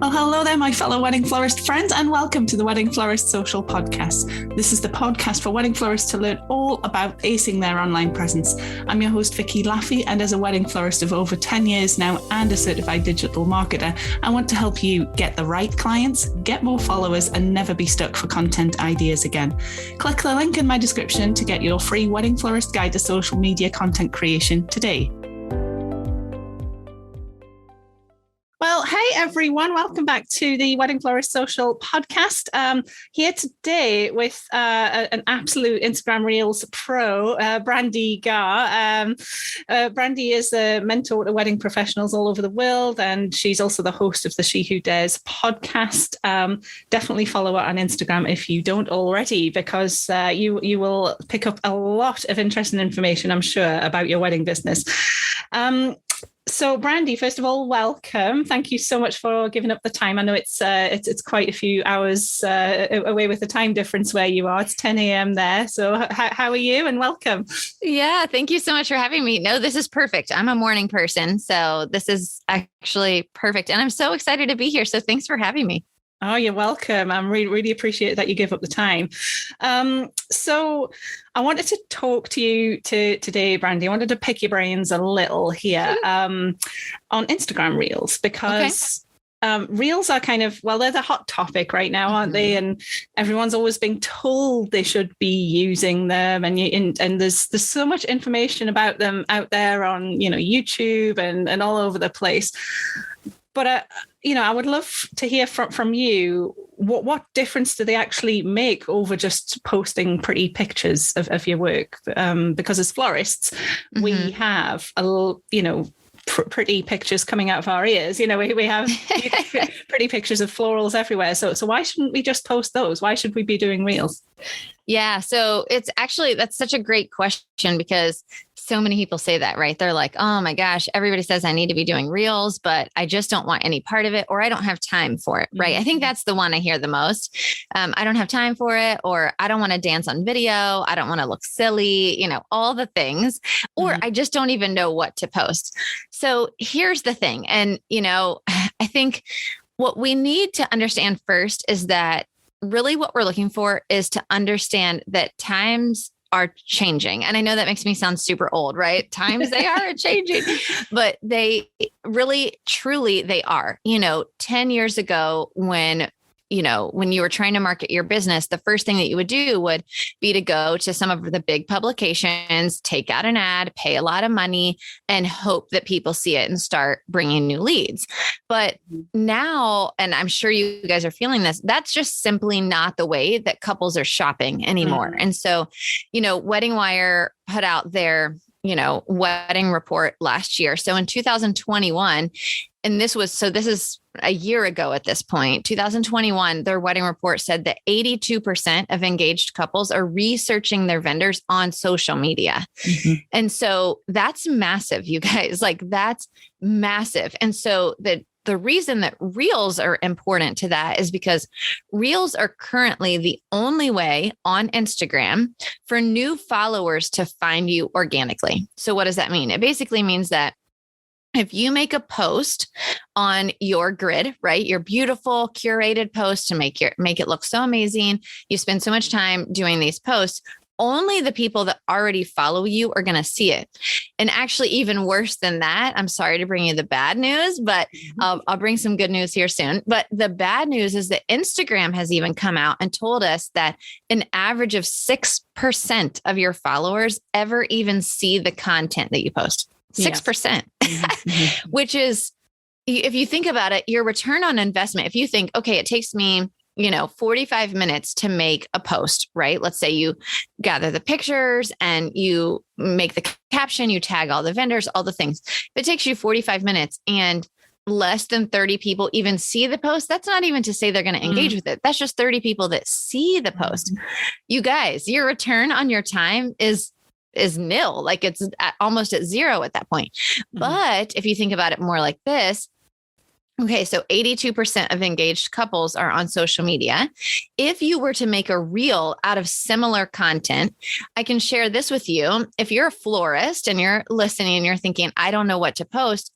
Well, hello there, my fellow Wedding Florist friends, and welcome to the Wedding Florist Social Podcast. This is the podcast for wedding florists to learn all about acing their online presence. I'm your host, Vicky Laffey, and as a wedding florist of over 10 years now and a certified digital marketer, I want to help you get the right clients, get more followers, and never be stuck for content ideas again. Click the link in my description to get your free Wedding Florist Guide to Social Media Content Creation today. Well, hey everyone, welcome back to the Wedding Florist Social Podcast. Here today with an absolute Instagram Reels pro, Brandee Gaar. Brandee is a mentor to wedding professionals all over the world, and she's also the host of the She Who Dares podcast. Definitely follow her on Instagram if you don't already, because you will pick up a lot of interesting information, I'm sure, about your wedding business. So, Brandee, first of all, welcome. Thank you so much for giving up the time. I know it's quite a few hours away with the time difference where you are. It's 10 a.m. there. So how are you? And welcome. Yeah, thank you so much for having me. No, this is perfect. I'm a morning person, so this is actually perfect. And I'm so excited to be here. So thanks for having me. Oh, you're welcome. I really appreciate that you give up the time. So I wanted to talk to you today, Brandee. I wanted to pick your brains a little here on Instagram Reels, because Reels are kind of, well, they're the hot topic right now, aren't they? And everyone's always being told they should be using them. And there's so much information about them out there on, YouTube and all over the place. But, I would love to hear from you, what difference do they actually make over just posting pretty pictures of your work? Because as florists, we have pretty pictures coming out of our ears. We have pretty pictures of florals everywhere. So why shouldn't we just post those? Why should we be doing Reels? Yeah. So that's such a great question, because so many people say that, right? They're like, oh my gosh, everybody says I need to be doing Reels, but I just don't want any part of it, or I don't have time for it, right? I think that's the one I hear the most. I don't have time for it, or I don't want to dance on video. I don't want to look silly, all the things, or I just don't even know what to post. So here's the thing. And, I think what we need to understand first is that really what we're looking for is to understand that times are changing. And I know that makes me sound super old, right? Times, they are changing, but they really, truly, they are. 10 years ago, when you were trying to market your business, the first thing that you would do would be to go to some of the big publications, take out an ad, pay a lot of money, and hope that people see it and start bringing new leads. But now, and I'm sure you guys are feeling this, that's just simply not the way that couples are shopping anymore. And so, Wedding Wire put out their wedding report last year. So in 2021, and this is a year ago at this point, 2021, their wedding report said that 82% of engaged couples are researching their vendors on social media. And so that's massive, you guys, that's massive. And so the reason that Reels are important to that is because Reels are currently the only way on Instagram for new followers to find you organically. So what does that mean? It basically means that if you make a post on your grid, right, your beautiful curated post to make it look so amazing, you spend so much time doing these posts, only the people that already follow you are going to see it. And actually, even worse than that, I'm sorry to bring you the bad news, but I'll bring some good news here soon. But the bad news is that Instagram has even come out and told us that an average of 6% of your followers ever even see the content that you post. 6%, which is, if you think about it, your return on investment, if you think, okay, it takes me 45 minutes to make a post, right? Let's say you gather the pictures and you make the caption, you tag all the vendors, all the things. If it takes you 45 minutes and less than 30 people even see the post, that's not even to say they're going to engage with it. That's just 30 people that see the post. You guys, your return on your time is nil. It's almost at zero at that point. But if you think about it more like this, okay, so 82% of engaged couples are on social media. If you were to make a reel out of similar content, I can share this with you. If you're a florist and you're listening and you're thinking, I don't know what to post,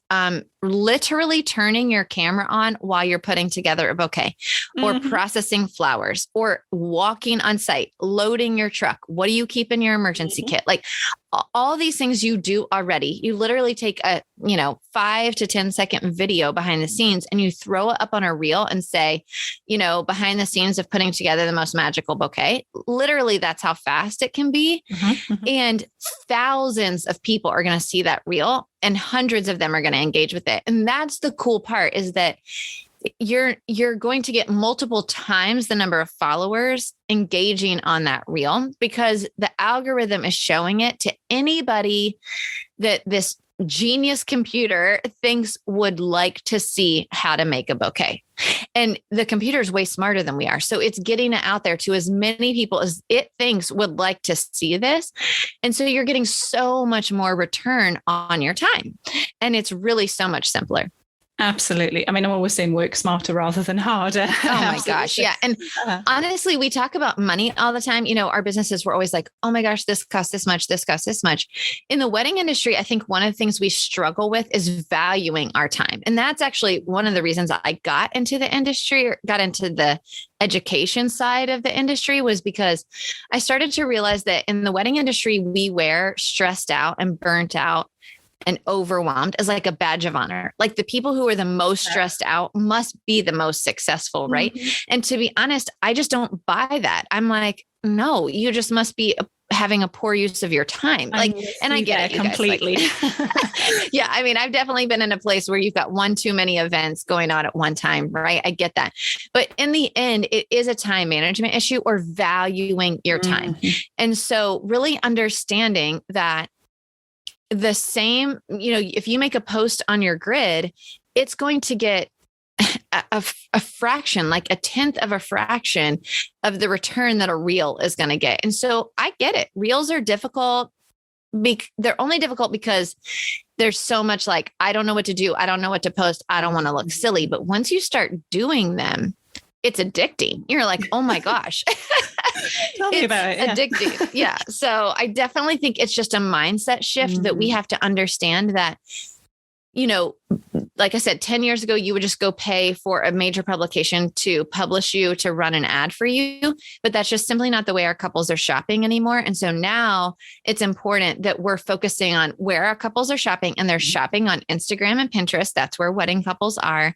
literally turning your camera on while you're putting together a bouquet or processing flowers or walking on site, loading your truck. What do you keep in your emergency kit? Like all these things you do already. You literally take a, 5 to 10-second video behind the scenes and you throw it up on a reel and say, behind the scenes of putting together the most magical bouquet. Literally, that's how fast it can be. And thousands of people are going to see that reel and hundreds of them are going to engage with it. And that's the cool part, is that you're going to get multiple times the number of followers engaging on that reel, because the algorithm is showing it to anybody that this genius computer thinks would like to see how to make a bouquet. And the computer is way smarter than we are. So it's getting it out there to as many people as it thinks would like to see this. And so you're getting so much more return on your time. And it's really so much simpler. Absolutely. I mean, I'm always saying work smarter rather than harder. Oh my gosh. Yeah. And honestly, we talk about money all the time. Our businesses were always like, oh my gosh, this costs this much, this costs this much. In the wedding industry, I think one of the things we struggle with is valuing our time. And that's actually one of the reasons I got into the industry, or got into the education side of the industry, was because I started to realize that in the wedding industry, we wear stressed out and burnt out and overwhelmed as like a badge of honor. Like the people who are the most stressed out must be the most successful, right? And to be honest, I just don't buy that. I'm like, no, you just must be having a poor use of your time. Like, and I get it completely. Yeah. I mean, I've definitely been in a place where you've got one too many events going on at one time, right? I get that. But in the end, it is a time management issue, or valuing your time. And so really understanding that the same, if you make a post on your grid, it's going to get a fraction, like a tenth of a fraction of the return that a reel is going to get. And so I get it. Reels are difficult. They're only difficult because there's so much like, I don't know what to do. I don't know what to post. I don't want to look silly. But once you start doing them, it's addicting. You're like, oh my gosh. Tell me about it. Yeah. Addicting. Yeah. So I definitely think it's just a mindset shift that we have to understand that, like I said, 10 years ago, you would just go pay for a major publication to publish you, to run an ad for you. But that's just simply not the way our couples are shopping anymore. And so now it's important that we're focusing on where our couples are shopping, and they're shopping on Instagram and Pinterest. That's where wedding couples are.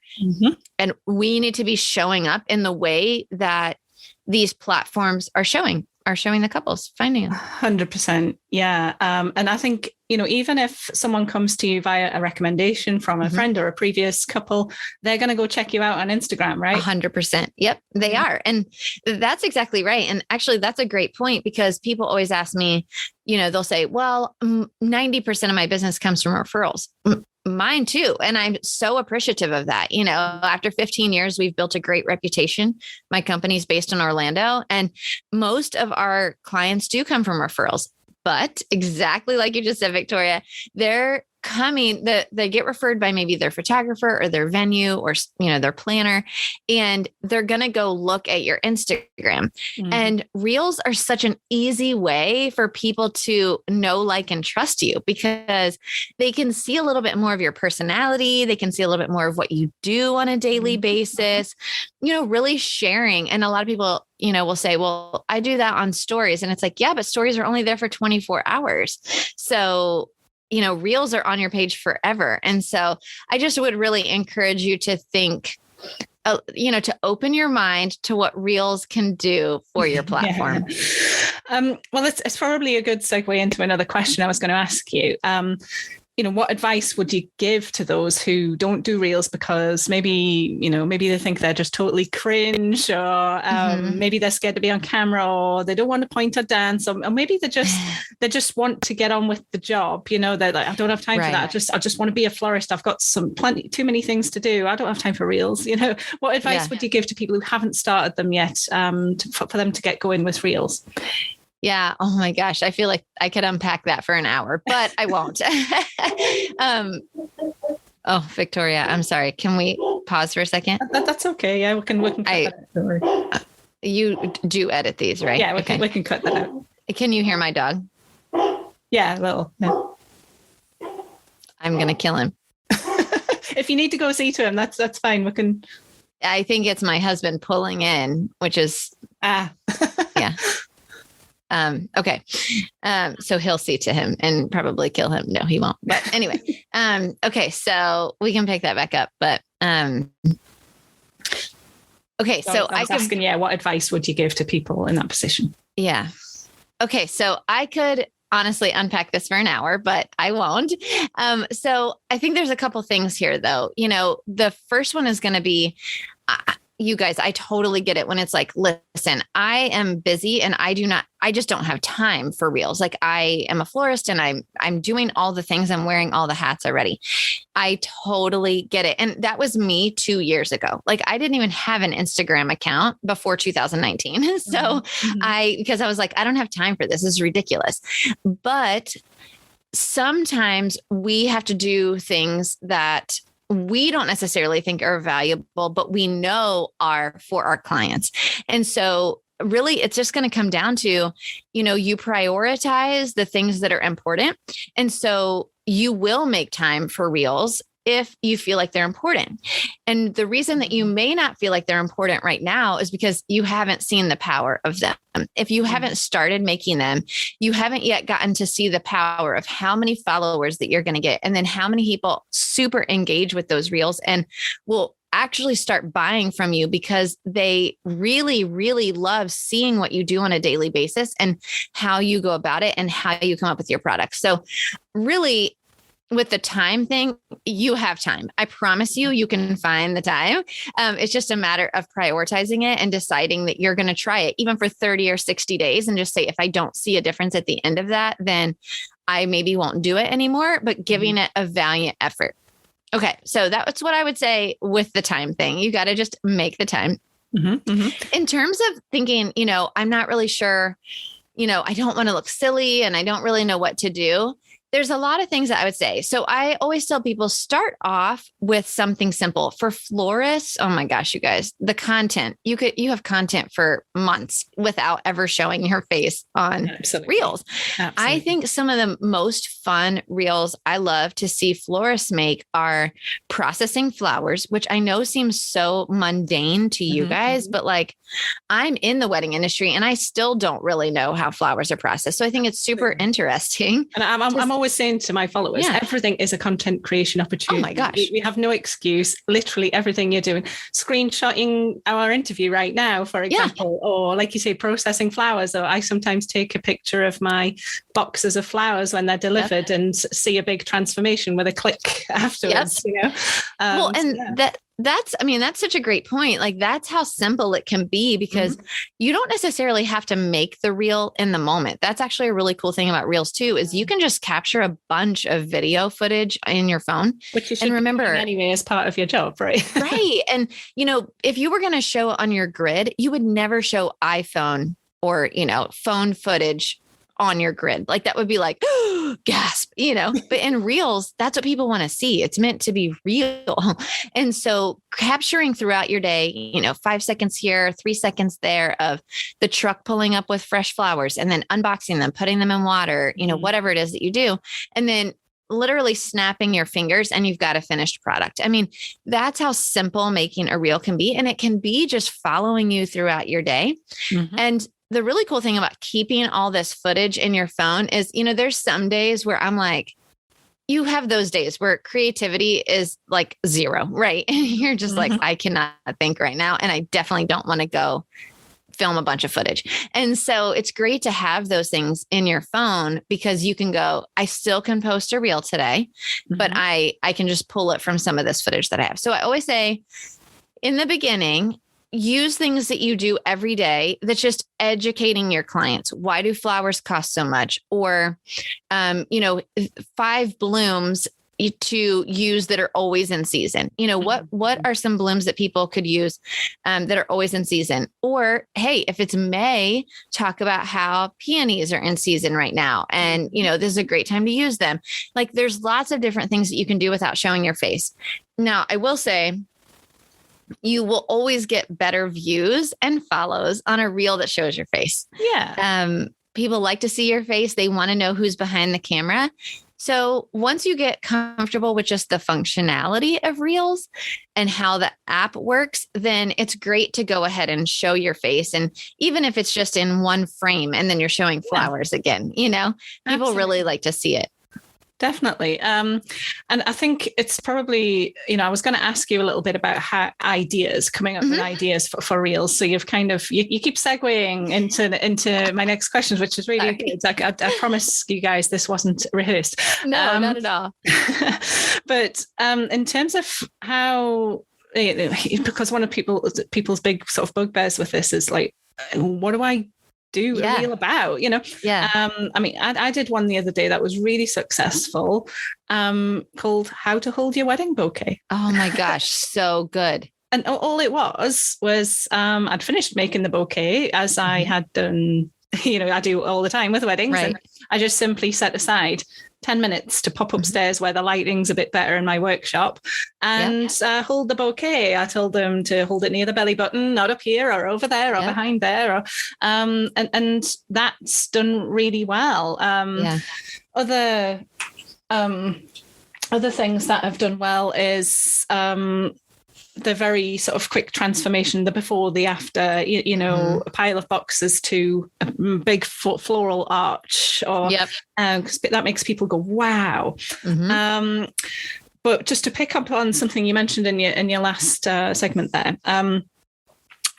And we need to be showing up in the way that these platforms are showing the couples, finding them. 100%. Yeah. And I think, even if someone comes to you via a recommendation from a friend or a previous couple, they're going to go check you out on Instagram, right? 100%. Yep, they are. And that's exactly right. And actually, that's a great point, because people always ask me, they'll say, well, 90% of my business comes from referrals. Mine too. And I'm so appreciative of that. After 15 years, we've built a great reputation. My company's based in Orlando, and most of our clients do come from referrals. But exactly like you just said, Victoria, they're coming, they get referred by maybe their photographer or their venue or, their planner, and they're going to go look at your Instagram. And reels are such an easy way for people to know, like, and trust you, because they can see a little bit more of your personality. They can see a little bit more of what you do on a daily basis, really sharing. And a lot of people, will say, well, I do that on stories. And it's like, yeah, but stories are only there for 24 hours. So reels are on your page forever. And so I just would really encourage you to think, to open your mind to what reels can do for your platform. Well, it's probably a good segue into another question I was going to ask you. What advice would you give to those who don't do reels because maybe they think they're just totally cringe, or maybe they're scared to be on camera, or they don't want to point or dance, or maybe they just want to get on with the job. They're like, I don't have time for that. I just want to be a florist. I've got too many things to do. I don't have time for reels. What advice would you give to people who haven't started them yet, for them to get going with reels? Yeah. Oh my gosh. I feel like I could unpack that for an hour, but I won't. Oh, Victoria, I'm sorry. Can we pause for a second? That's okay. Yeah, we can cut that out. You do edit these, right? Yeah, we can cut that out. Can you hear my dog? Yeah, a little. Yeah. I'm going to kill him. If you need to go see to him, that's fine. We can. I think it's my husband pulling in, which is yeah. Okay. So he'll see to him and probably kill him. No, he won't. But anyway, okay. So we can pick that back up, but, okay. So I was asking, what advice would you give to people in that position? Yeah. Okay. So I could honestly unpack this for an hour, but I won't. So I think there's a couple things here though. The first one is going to be, you guys, I totally get it when it's like, listen, I am busy and I just don't have time for reels. Like I am a florist and I'm doing all the things. I'm wearing all the hats already. I totally get it. And that was me 2 years ago. Like I didn't even have an Instagram account before 2019. So because I was like, I don't have time for this. This is ridiculous. But sometimes we have to do things that we don't necessarily think are valuable, but we know are for our clients. And so really it's just going to come down to, you prioritize the things that are important. And so you will make time for reels if you feel like they're important. And the reason that you may not feel like they're important right now is because you haven't seen the power of them. If you haven't started making them, you haven't yet gotten to see the power of how many followers that you're going to get. And then how many people super engage with those reels and will actually start buying from you because they really, really love seeing what you do on a daily basis and how you go about it and how you come up with your products. So really, with the time thing, you have time. I promise you can find the time. It's just a matter of prioritizing it and deciding that you're going to try it even for 30 or 60 days and just say, if I don't see a difference at the end of that, then I maybe won't do it anymore, but giving it a valiant effort. Okay. So that's what I would say with the time thing. You got to just make the time. In terms of thinking, I'm not really sure, I don't want to look silly and I don't really know what to do. There's a lot of things that I would say. So I always tell people start off with something simple. For florists, oh my gosh, you guys, the content, you have content for months without ever showing your face on reels. I think some of the most fun reels I love to see florists make are processing flowers, which I know seems so mundane to you guys, but like I'm in the wedding industry and I still don't really know how flowers are processed. So I think it's super interesting. And I'm always saying to my followers, everything is a content creation opportunity. Oh my gosh. We have no excuse. Literally everything you're doing, screenshotting our interview right now, for example, or like you say, processing flowers. Or I sometimes take a picture of my boxes of flowers when they're delivered and see a big transformation with a click afterwards, Well, and that's such a great point. Like that's how simple it can be because you don't necessarily have to make the reel in the moment. That's actually a really cool thing about reels too, is you can just capture a bunch of video footage in your phone. Which you should remember anyway as part of your job, right? Right. And, if you were going to show on your grid, you would never show iPhone or, phone footage on your grid. Like that would be like, gasp, but in reels, that's what people want to see. It's meant to be real. And so capturing throughout your day, 5 seconds here, 3 seconds there of the truck pulling up with fresh flowers and then unboxing them, putting them in water, whatever it is that you do. And then literally snapping your fingers and you've got a finished product. I mean, that's how simple making a reel can be. And it can be just following you throughout your day. And the really cool thing about keeping all this footage in your phone is, there's some days where I'm like, you have those days where creativity is like zero, right? And you're just like, I cannot think right now. And I definitely don't want to go film a bunch of footage. And so it's great to have those things in your phone because you can go, I still can post a reel today, but I can just pull it from some of this footage that I have. So I always say in the beginning, use things that you do every day that's just educating your clients. Why do flowers cost so much? Or, 5 blooms to use that are always in season. What are some blooms that people could use that are always in season? Or, hey, if it's May, talk about how peonies are in season right now. And, this is a great time to use them. Like there's lots of different things that you can do without showing your face. Now, I will say, you will always get better views and follows on a reel that shows your face. Yeah. People like to see your face. They want to know who's behind the camera. So once you get comfortable with just the functionality of Reels and how the app works, then it's great to go ahead and show your face. And even if it's just in one frame and then you're showing flowers again, people Absolutely. really like to see it. Definitely. And I think it's probably, I was going to ask you a little bit about how coming up with ideas for Reels. So you've kind of, you keep segueing into my next questions, which is really good. Like, I promise you guys, this wasn't rehearsed. No, not at all. But in terms of how, because one of people's big sort of bugbears with this is like, what do I do a reel about, I mean, I did one the other day that was really successful, called How to Hold Your Wedding Bouquet. Oh my gosh, so good. And all it was I'd finished making the bouquet, as I had done, I do all the time with weddings. Right. And I just simply set aside 10 minutes to pop upstairs where the lighting's a bit better in my workshop and hold the bouquet. I told them to hold it near the belly button, not up here or over there or behind there. Or, and that's done really well. Other things that have done well is the very sort of quick transformation, the before, the after, a pile of boxes to a big floral arch, or that makes people go, wow. But just to pick up on something you mentioned in your last segment there,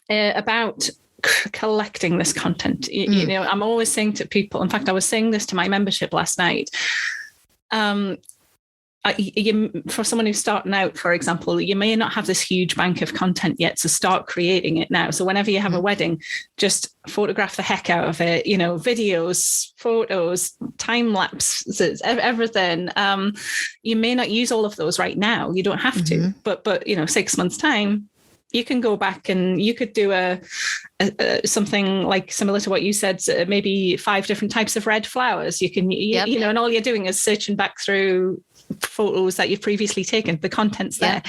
about collecting this content, I'm always saying to people, in fact, I was saying this to my membership last night, for someone who's starting out, for example, you may not have this huge bank of content yet, so start creating it now. So whenever you have a wedding, just photograph the heck out of it, videos, photos, time lapses, everything. You may not use all of those right now. You don't have to, but 6 months time, you can go back and you could do a something like similar to what you said, maybe 5 different types of red flowers. You can, and all you're doing is searching back through photos that you've previously taken. The content's there.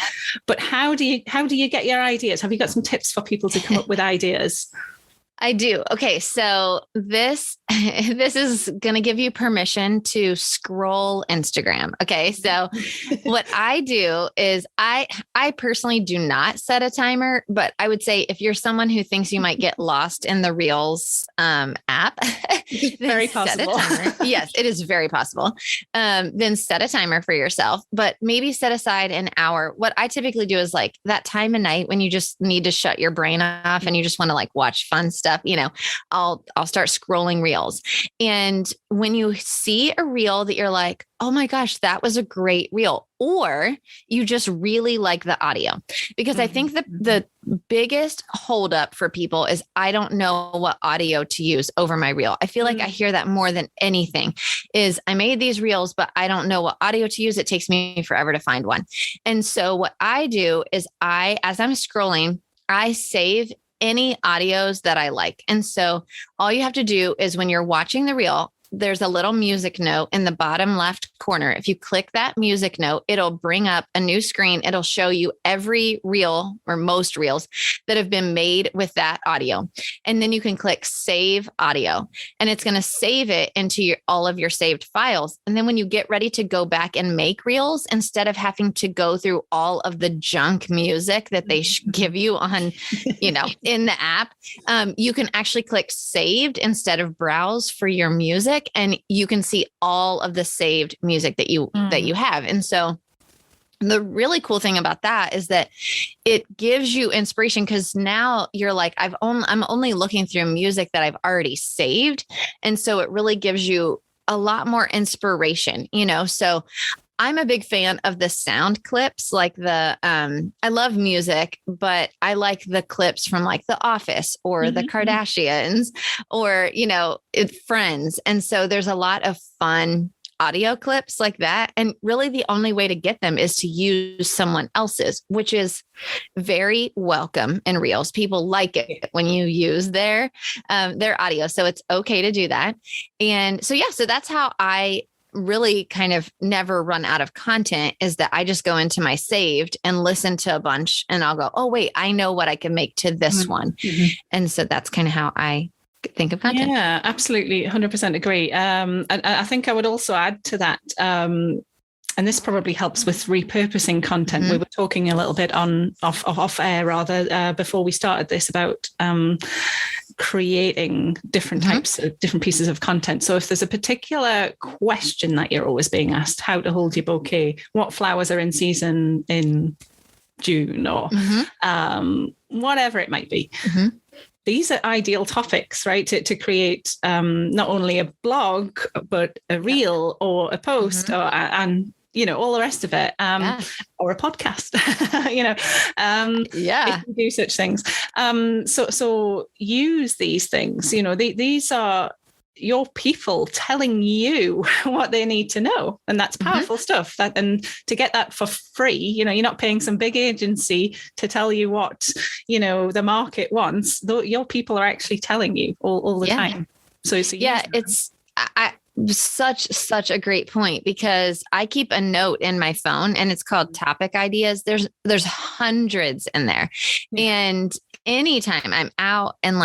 But how do you get your ideas? Have you got some tips for people to come up with ideas? I do. Okay. So this is going to give you permission to scroll Instagram. Okay. So what I do is I personally do not set a timer, but I would say if you're someone who thinks you might get lost in the Reels app, very possible. Yes, it is very possible. Then set a timer for yourself, but maybe set aside an hour. What I typically do is like that time of night when you just need to shut your brain off and you just want to like watch fun stuff. I'll start scrolling Reels. And when you see a reel that you're like, oh my gosh, that was a great reel, or you just really like the audio, because I think the biggest holdup for people is I don't know what audio to use over my reel. I feel like I hear that more than anything is I made these reels, but I don't know what audio to use. It takes me forever to find one. And so what I do is as I'm scrolling, I save any audios that I like. And so all you have to do is when you're watching the reel, there's a little music note in the bottom left corner. If you click that music note, it'll bring up a new screen. It'll show you every reel or most reels that have been made with that audio. And then you can click save audio and it's going to save it into all of your saved files. And then when you get ready to go back and make reels, instead of having to go through all of the junk music that they give you on, in the app, you can actually click saved instead of browse for your music. And you can see all of the saved music that you have. And so the really cool thing about that is that it gives you inspiration, because now you're like, I'm only looking through music that I've already saved. And so it really gives you a lot more inspiration, so I'm a big fan of the sound clips, like I love music, but I like the clips from like The Office or the Kardashians or, Friends. And so there's a lot of fun audio clips like that. And really the only way to get them is to use someone else's, which is very welcome in Reels. People like it when you use their audio. So it's okay to do that. And so, so that's how I really kind of never run out of content, is that I just go into my saved and listen to a bunch and I'll go, oh wait, I know what I can make to this one. And so that's kind of how I think of content. Yeah, absolutely. 100% agree. And I think I would also add to that, and this probably helps with repurposing content. We were talking a little bit off air rather before we started this about creating different types of different pieces of content. So if there's a particular question that you're always being asked, how to hold your bouquet, what flowers are in season in June, or whatever it might be. These are ideal topics, right? To create not only a blog, but a reel or a post and all the rest of it, or a podcast, if you do such things. So use these things, these are your people telling you what they need to know. And that's powerful stuff. And to get that for free, you're not paying some big agency to tell you what, the market wants. Your people are actually telling you all the time. So it's such a great point, because I keep a note in my phone and it's called topic ideas. There's hundreds in there. And anytime I'm out and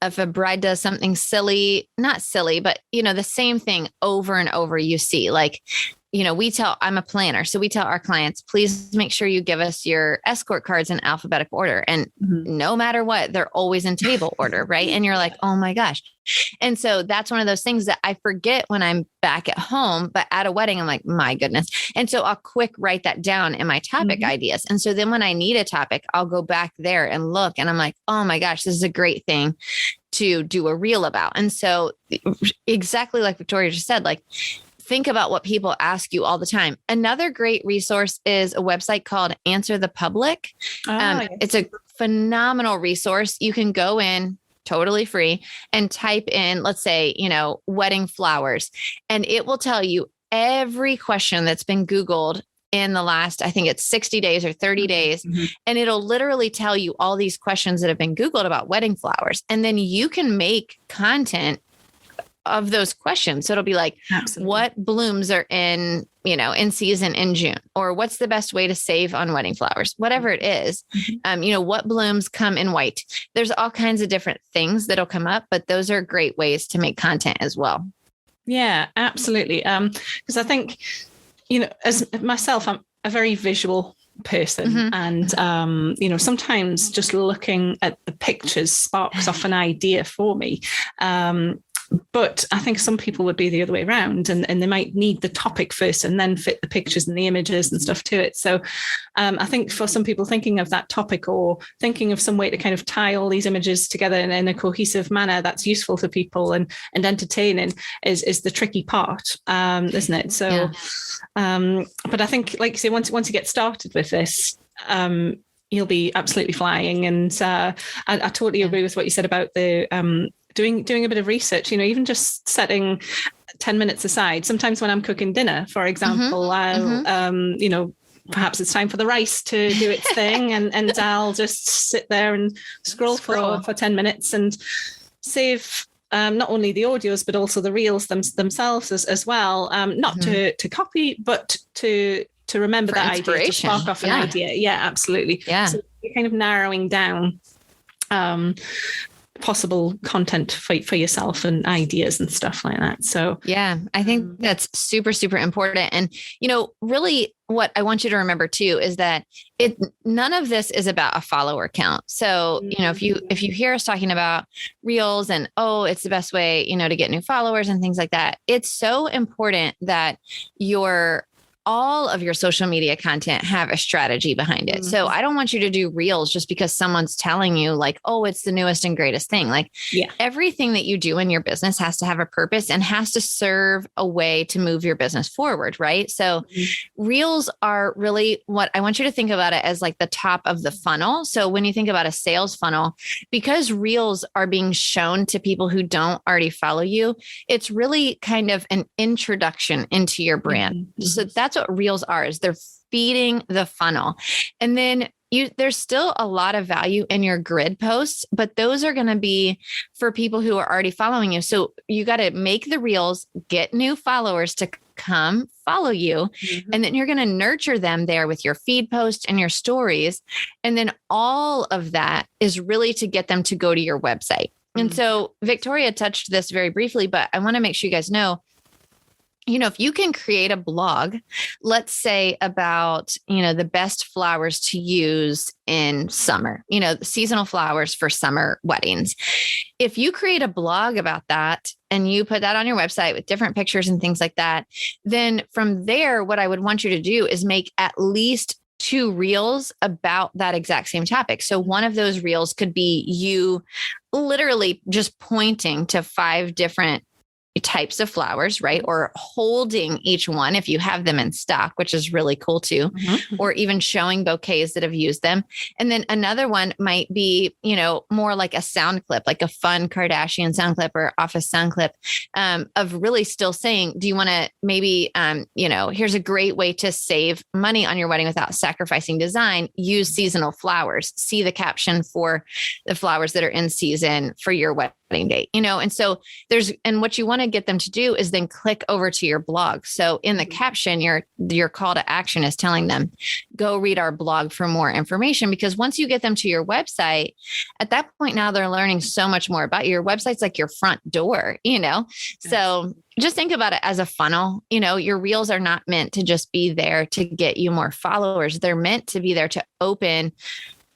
if a bride does something silly, not silly, but the same thing over and over, you see, I'm a planner. So we tell our clients, please make sure you give us your escort cards in alphabetic order. And no matter what, they're always in table order. Right. And you're like, oh my gosh. And so that's one of those things that I forget when I'm back at home, but at a wedding, I'm like, my goodness. And so I'll quick write that down in my topic ideas. And so then when I need a topic, I'll go back there and look, and I'm like, oh my gosh, this is a great thing to do a reel about. And so exactly like Victoria just said, think about what people ask you all the time. Another great resource is a website called Answer the Public. It's a phenomenal resource. You can go in totally free and type in, let's say, wedding flowers, and it will tell you every question that's been Googled in the last, I think it's 60 days or 30 days. And it'll literally tell you all these questions that have been Googled about wedding flowers. And then you can make content of those questions. So it'll be like, what blooms are in season in June, or what's the best way to save on wedding flowers, whatever it is. What blooms come in white. There's all kinds of different things that'll come up, but those are great ways to make content as well. Yeah, absolutely. Because I think, as myself, I'm a very visual person, and sometimes just looking at the pictures sparks off an idea for me. But I think some people would be the other way around, and they might need the topic first and then fit the pictures and the images and stuff to it. So I think for some people, thinking of that topic or thinking of some way to kind of tie all these images together in a cohesive manner that's useful for people and entertaining is the tricky part, isn't it? So, but I think, like you say, once you get started with this, you'll be absolutely flying. And I totally agree with what you said about the doing a bit of research, even just setting 10 minutes aside. Sometimes when I'm cooking dinner, for example, I'll, perhaps it's time for the rice to do its thing. And I'll just sit there and scroll. For 10 minutes and save not only the audios, but also the reels themselves as well. Not to copy, but to remember that idea, to spark off an idea. Yeah, absolutely. Yeah. So you're kind of narrowing down possible content for yourself and ideas and stuff like that. So yeah, I think that's super, super important. And, really what I want you to remember too, is that none of this is about a follower count. So, if you hear us talking about reels and, it's the best way, to get new followers and things like that, it's so important that all of your social media content have a strategy behind it. So I don't want you to do reels just because someone's telling you it's the newest and greatest thing. Everything that you do in your business has to have a purpose and has to serve a way to move your business forward. Right. So reels are really what I want you to think about it as the top of the funnel. So when you think about a sales funnel, because reels are being shown to people who don't already follow you, it's really kind of an introduction into your brand. So that's what reels are, is they're feeding the funnel. And then there's still a lot of value in your grid posts, but those are going to be for people who are already following you. So you got to make the reels, get new followers to come follow you. And then you're going to nurture them there with your feed posts and your stories. And then all of that is really to get them to go to your website. And so Victoria touched this very briefly, but I want to make sure you guys know, if you can create a blog, let's say about, the best flowers to use in summer, seasonal flowers for summer weddings. If you create a blog about that and you put that on your website with different pictures and things like that, then from there, what I would want you to do is make at least 2 reels about that exact same topic. So one of those reels could be you literally just pointing to 5 different types of flowers, right? Or holding each one if you have them in stock, which is really cool too, or even showing bouquets that have used them. And then another one might be, more like a sound clip, like a fun Kardashian sound clip or office sound clip, of really still saying, do you want to maybe, here's a great way to save money on your wedding without sacrificing design, use seasonal flowers, see the caption for the flowers that are in season for your wedding date, and so and what you want to get them to do is then click over to your blog. So in the caption, your call to action is telling them, go read our blog for more information, because once you get them to your website, at that point, now they're learning so much more about you. Your website's like your front door, so just think about it as a funnel. Your reels are not meant to just be there to get you more followers. They're meant to be there to open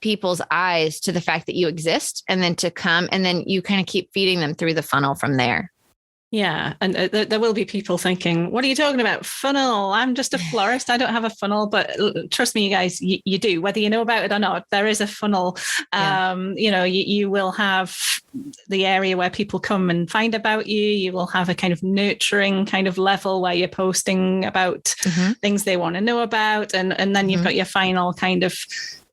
people's eyes to the fact that you exist, and then to come, and then you kind of keep feeding them through the funnel from there. Yeah. And there will be people thinking, what are you talking about? Funnel. I'm just a florist. I don't have a funnel, but trust me, you guys, you do, whether you know about it or not, there is a funnel. You will have the area where people come and find about you. You will have a kind of nurturing kind of level where you're posting about things they want to know about. And then you've got your final kind of,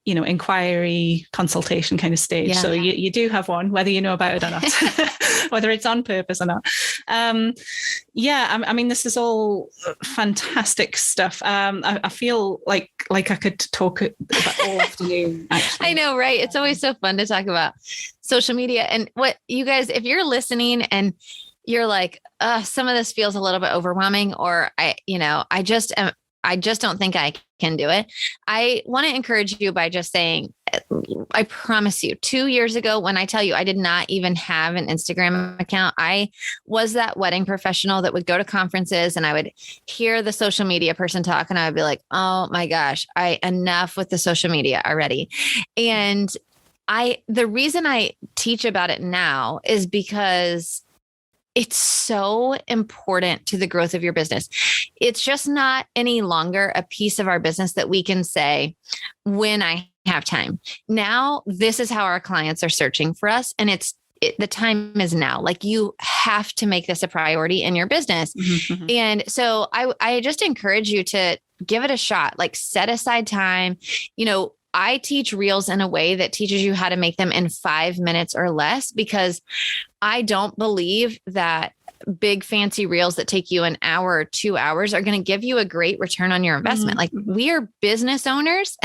inquiry consultation kind of stage. Yeah. So you do have one, whether you know about it or not, whether it's on purpose or not. I mean, this is all fantastic stuff. I feel like I could talk about all afternoon. Actually. I know, right? It's always so fun to talk about social media. And what you guys, if you're listening and you're like, some of this feels a little bit overwhelming, or I just don't think I can do it. I want to encourage you by just saying, I promise you, 2 years ago, when I tell you I did not even have an Instagram account, I was that wedding professional that would go to conferences and I would hear the social media person talk and I would be like, oh my gosh, enough with the social media already. And the reason I teach about it now is because it's so important to the growth of your business. It's just not any longer a piece of our business that we can say when I have time. Now, this is how our clients are searching for us. And the time is now. Like, you have to make this a priority in your business. Mm-hmm. And so I just encourage you to give it a shot, like set aside time. I teach reels in a way that teaches you how to make them in 5 minutes or less, because I don't believe that big fancy reels that take you an hour or 2 hours are going to give you a great return on your investment. Mm-hmm. Like, we are business owners.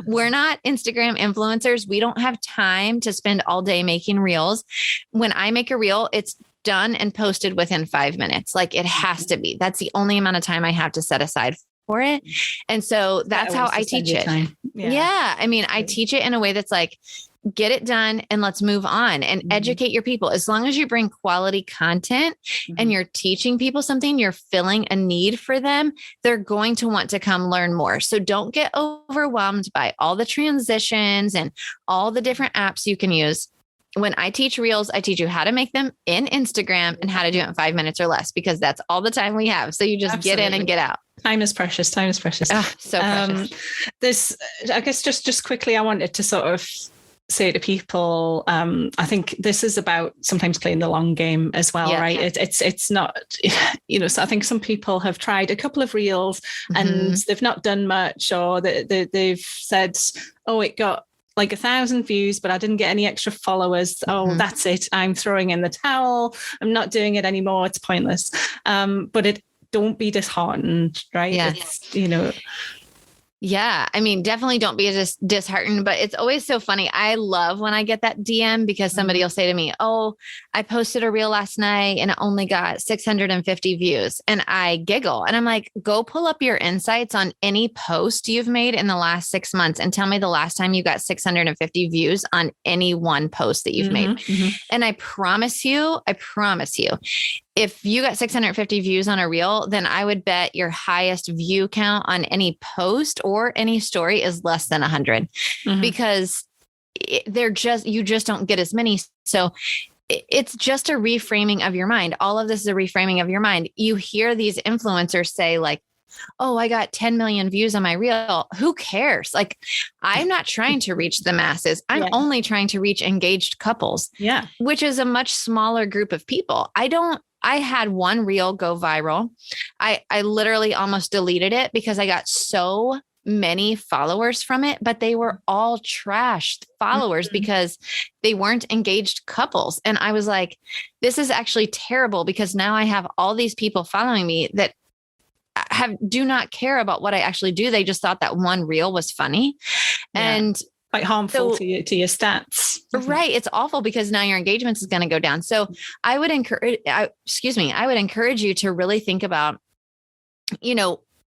We're not Instagram influencers. We don't have time to spend all day making reels. When I make a reel, it's done and posted within 5 minutes. Like, it has to be. That's the only amount of time I have to set aside for it. And so that's how I teach it. Yeah. I mean, I teach it in a way that's like, get it done and let's move on and educate your people. As long as you bring quality content and you're teaching people something, you're filling a need for them, they're going to want to come learn more. So don't get overwhelmed by all the transitions and all the different apps you can use. When I teach reels, I teach you how to make them in Instagram and how to do it in 5 minutes or less, because that's all the time we have. So you just get in and get out. Time is precious. Time is precious. Oh, so precious. I guess just quickly, I wanted to sort of say to people, I think this is about sometimes playing the long game as well, right? It's not, so I think some people have tried a couple of reels and they've not done much, or they've said, oh, it got like 1,000 views, but I didn't get any extra followers. Oh, that's it. I'm throwing in the towel. I'm not doing it anymore. It's pointless. But don't be disheartened, right? Yeah. It's, Yeah. I mean, definitely don't be disheartened, but it's always so funny. I love when I get that DM because somebody will say to me, "Oh, I posted a reel last night and it only got 650 views." And I giggle and I'm like, go pull up your insights on any post you've made in the last 6 months and tell me the last time you got 650 views on any one post that you've made. And I promise you, if you got 650 views on a reel, then I would bet your highest view count on any post or any story is less than 100 because you just don't get as many. So it's just a reframing of your mind. All of this is a reframing of your mind. You hear these influencers say like, "Oh, I got 10 million views on my reel." Who cares? Like, I'm not trying to reach the masses. I'm only trying to reach engaged couples, which is a much smaller group of people. I had one reel go viral. I literally almost deleted it because I got so many followers from it, but they were all trashed followers because they weren't engaged couples. And I was like, this is actually terrible because now I have all these people following me that do not care about what I actually do. They just thought that one reel was funny. And quite harmful to your stats. Right. It's awful because now your engagement is going to go down. So I would encourage you to really think about,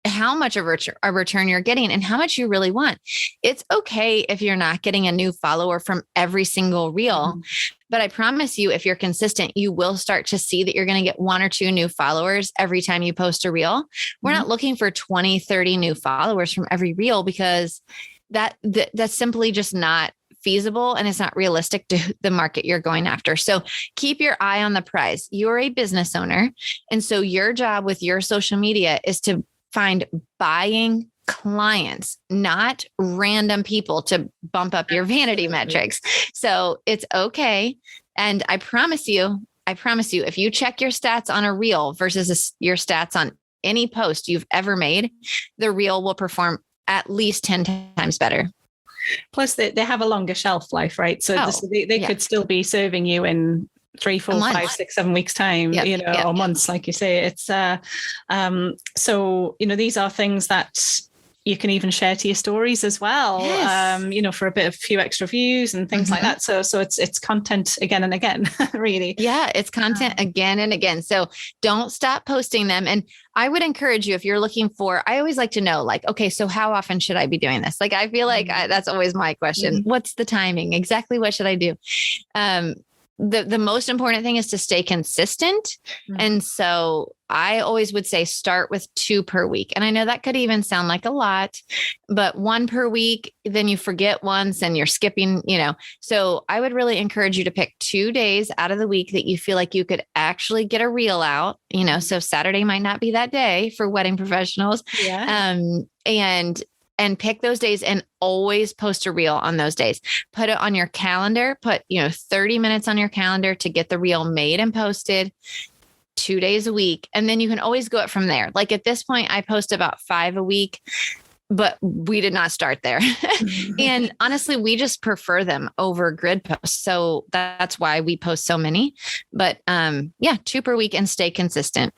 how much of a return you're getting and how much you really want. It's okay if you're not getting a new follower from every single reel, but I promise you, if you're consistent, you will start to see that you're going to get 1 or 2 new followers every time you post a reel. We're not looking for 20, 30 new followers from every reel because that's simply just not feasible and it's not realistic to the market you're going after. So keep your eye on the prize. You're a business owner. And so your job with your social media is to find buying clients, not random people to bump up your vanity metrics. So it's okay. And I promise you, if you check your stats on a reel versus your stats on any post you've ever made, the reel will perform at least 10 times better. Plus they have a longer shelf life, right? So they could still be serving you in 3, 4, 5, 6, 7 weeks time, or months, like you say. It's so these are things that you can even share to your stories as well. For a few extra views and things like that. So it's content again and again, really. Yeah, it's content again and again. So don't stop posting them. And I would encourage you, if you're looking for, I always like to know, like, okay, so how often should I be doing this? Like, I feel like that's always my question. What's the timing? Exactly what should I do? The most important thing is to stay consistent. And so I always would say start with 2 per week. And I know that could even sound like a lot, but 1 per week, then you forget once and you're skipping, So I would really encourage you to pick 2 days out of the week that you feel like you could actually get a reel out, so Saturday might not be that day for wedding professionals. And pick those days and always post a reel on those days. Put it on your calendar, put, 30 minutes on your calendar to get the reel made and posted 2 days a week. And then you can always go up from there. Like at this point, I post about 5 a week, but we did not start there. And honestly, we just prefer them over grid posts. So that's why we post so many, but 2 per week and stay consistent.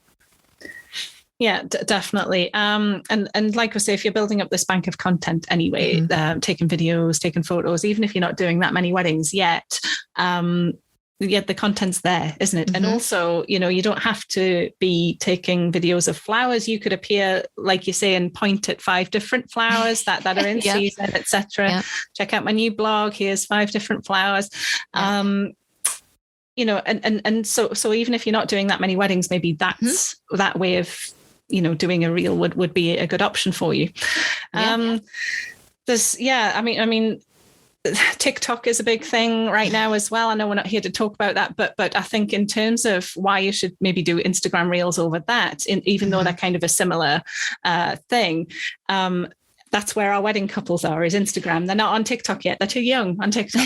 Yeah, definitely. And like I say, if you're building up this bank of content anyway, taking videos, taking photos, even if you're not doing that many weddings yet, the content's there, isn't it? And also, you don't have to be taking videos of flowers. You could appear, like you say, and point at 5 different flowers that are in season, etc. Check out my new blog. Here's 5 different flowers. And so even if you're not doing that many weddings, maybe that's that way of doing a reel would be a good option for you. I mean TikTok is a big thing right now as well. I know we're not here to talk about that, but I think in terms of why you should maybe do Instagram reels over that, even though they're kind of a similar thing, that's where our wedding couples are, is Instagram. They're not on TikTok yet. They're too young on TikTok.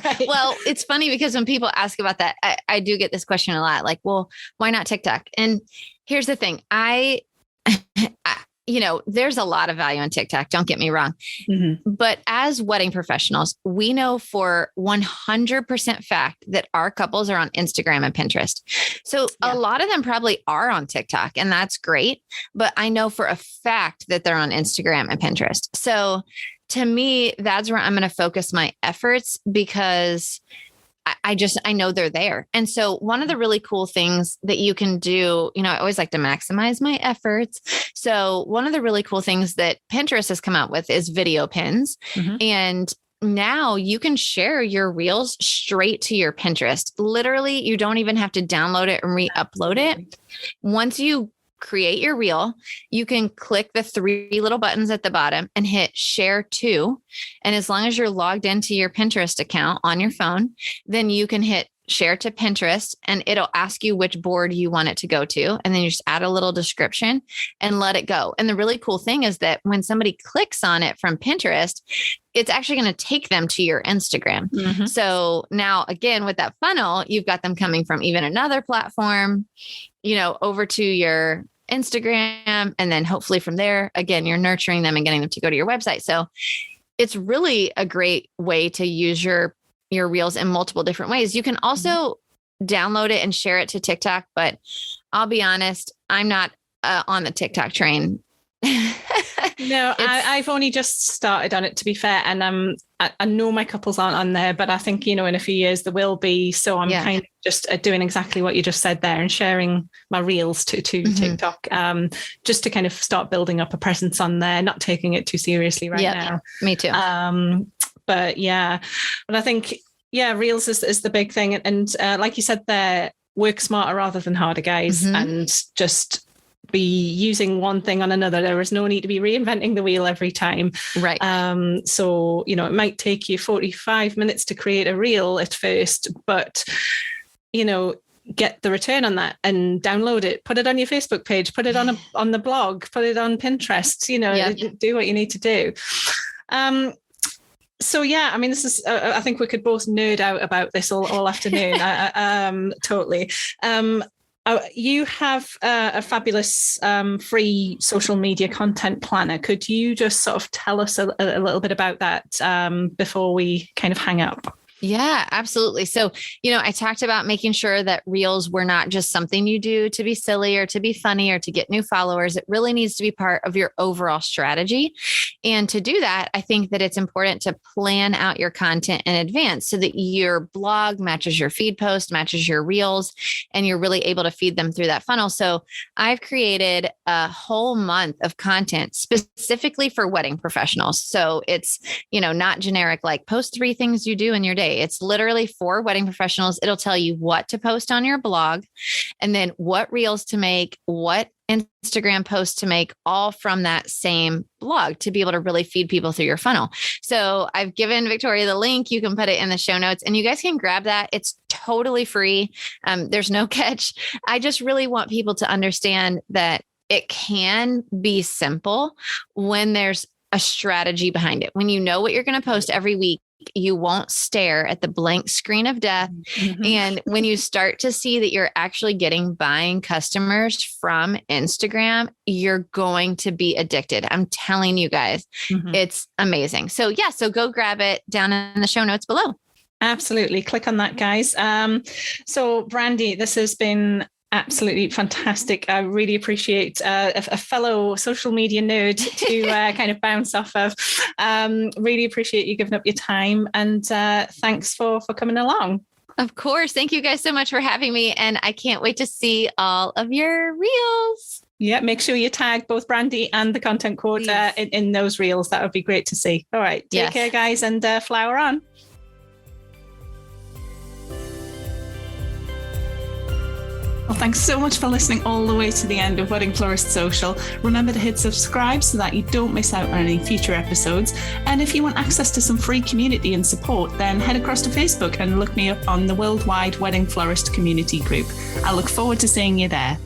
Right. Well, it's funny because when people ask about that, I do get this question a lot, like, well, why not TikTok? And here's the thing. there's a lot of value in TikTok. Don't get me wrong. Mm-hmm. But as wedding professionals, we know for 100% fact that our couples are on Instagram and Pinterest. So a lot of them probably are on TikTok, and that's great. But I know for a fact that they're on Instagram and Pinterest. So to me, that's where I'm going to focus my efforts, because I know they're there. And so one of the really cool things that you can do, I always like to maximize my efforts. So one of the really cool things that Pinterest has come out with is video pins. Mm-hmm. And now you can share your reels straight to your Pinterest. Literally, you don't even have to download it and re-upload it. Once you create your reel, you can click the 3 little buttons at the bottom and hit share to. And as long as you're logged into your Pinterest account on your phone, then you can hit share to Pinterest, and it'll ask you which board you want it to go to. And then you just add a little description and let it go. And the really cool thing is that when somebody clicks on it from Pinterest, it's actually going to take them to your Instagram. Mm-hmm. So now again, with that funnel, you've got them coming from even another platform, over to your Instagram. And then hopefully from there, again, you're nurturing them and getting them to go to your website. So it's really a great way to use your reels in multiple different ways. You can also download it and share it to TikTok, but I'll be honest, I'm not on the TikTok train. No, I've only just started on it, to be fair. And I know my couples aren't on there, but I think, in a few years there will be. So I'm kind of just doing exactly what you just said there and sharing my reels to TikTok, just to kind of start building up a presence on there, not taking it too seriously now. Me too. But I think, reels is the big thing. And like you said there, work smarter rather than harder, guys, and just be using one thing on another. There is no need to be reinventing the wheel every time. Right. So, it might take you 45 minutes to create a reel at first, but, get the return on that and download it, put it on your Facebook page, put it on the blog, put it on Pinterest, do what you need to do. So, this is, I think we could both nerd out about this all afternoon. Totally. You have a fabulous free social media content planner. Could you just sort of tell us a little bit about that before we kind of hang up? Yeah, absolutely. So, I talked about making sure that reels were not just something you do to be silly or to be funny or to get new followers. It really needs to be part of your overall strategy. And to do that, I think that it's important to plan out your content in advance so that your blog matches your feed post, matches your reels, and you're really able to feed them through that funnel. So I've created a whole month of content specifically for wedding professionals. So it's, not generic, like post 3 things you do in your day. It's literally for wedding professionals. It'll tell you what to post on your blog and then what reels to make, what Instagram posts to make, all from that same blog to be able to really feed people through your funnel. So I've given Victoria the link. You can put it in the show notes and you guys can grab that. It's totally free. There's no catch. I just really want people to understand that it can be simple when there's a strategy behind it. When you know what you're going to post every week, you won't stare at the blank screen of death. Mm-hmm. And when you start to see that you're actually getting buying customers from Instagram, you're going to be addicted. I'm telling you guys, It's amazing. So so go grab it down in the show notes below. Absolutely. Click on that, guys. So Brandee, this has been absolutely fantastic. I really appreciate a fellow social media nerd to kind of bounce off of. Really appreciate you giving up your time, and thanks for coming along. Of course. Thank you guys so much for having me. And I can't wait to see all of your reels. Yeah, make sure you tag both Brandee and the content quote in those reels. That would be great to see. All right. Take care, guys, and flower on. Well, thanks so much for listening all the way to the end of Wedding Florist Social. Remember to hit subscribe so that you don't miss out on any future episodes. And if you want access to some free community and support, then head across to Facebook and look me up on the Worldwide Wedding Florist Community Group. I look forward to seeing you there.